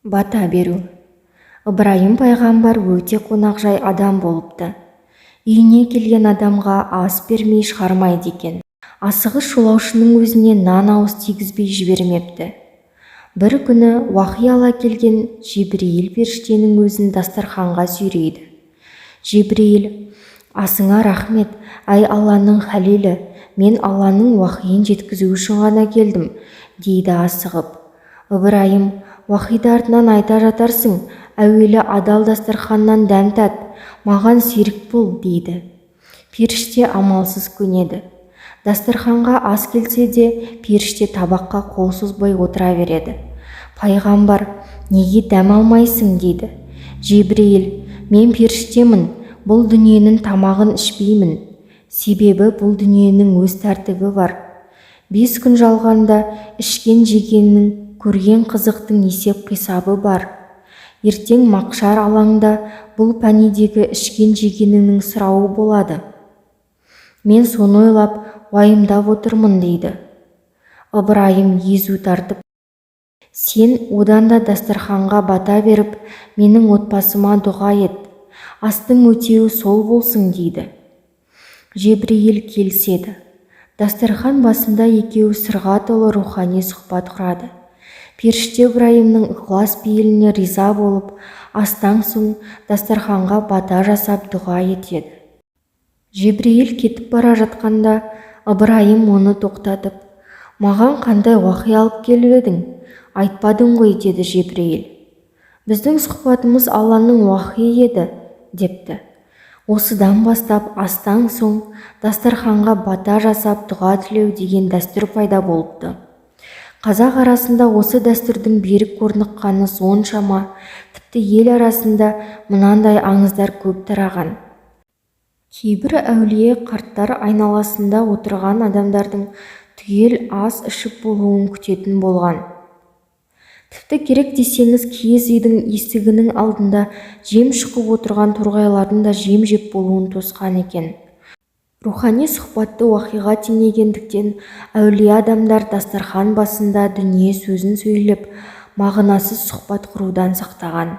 Бата беру. Ыбырайым пайғамбар өте қонақжай адам болыпты. Үйіне келген адамға ас бермей шығармайды екен. Асығыс жолаушының өзіне нан ауыз тигізбей жібермепті. Бір күні уахи ала келген Жебірейіл періштенің өзін дастарханға сүйрейді. Жебірейіл: «Асыңа рахмет, әй Алланың халилі, мен Алланың уахиын жеткізу үшін ғана келдім», дейді асығып. Ыбырайым: «Уахиды артынан айта жатарсың, әуелі адал дастарханнан дәм тат, маған серік бол», дейді. Періште амалсыз көнеді. Дастарханға ас келсе де, періште табаққа қол созбай отыра береді. Пайғамбар: «Неге дәм алмайсың?» дейді. Жебірейіл: «Мен періштемін, бұл дүниенің тамағын ішпеймін. Себебі бұл дүниенің өз тәртібі бар. 5 күн жалғанда ішкен жегеннің, көрген қызықтың есеп қисабы бар. Ертең мақшар алаңда бұл пәнидегі ішкен жегеніңнің сұрауы болады. Мен соны ойлап, уайымдап отырмын», дейді. Ыбырайым езу тартып: «Сен одан да дастарханға бата беріп, менің отбасыма дұға ет. Астың өтеуі сол болсын», дейді. Жебірейіл келіседі. Дастархан басында екеуі сырға толы рухани сұхбат құрады. Періште Ыбырайымның ықылас пейіліне риза болып, астан соң дастарханға бата жасап дұға етеді. Жебірейіл кетіп бара жатқанда, Ыбырайым оны тоқтатып: «Маған қандай уахи алып келіп едің? Айтпадың ғой», деді Жебірейіл. «Біздің сұхбатымыз Алланың уахи еді», депті. Осыдан бастап астан соң дастарханға бата жасап дұға тілеу деген дәстүр пайда болыпты. Қазақ арасында осы дәстүрдің берік орныққаны соншама, тіпті ел арасында мынандай аңыздар көп тараған. Кейбір әулие қарттар айналасында отырған адамдардың түгел ас ішіп болуын күтетін болған. Тіпті керек десеңіз, киіз үйдің есігінің алдында жем шұқып отырған торғайлардың да жем жеп болуын тосқан екен. Рухани сұхбатты уахиға теңегендіктен әулие адамдар дастархан басында дүние сөзін сөйлеп, мағынасыз сұхбат құрудан сақтаған.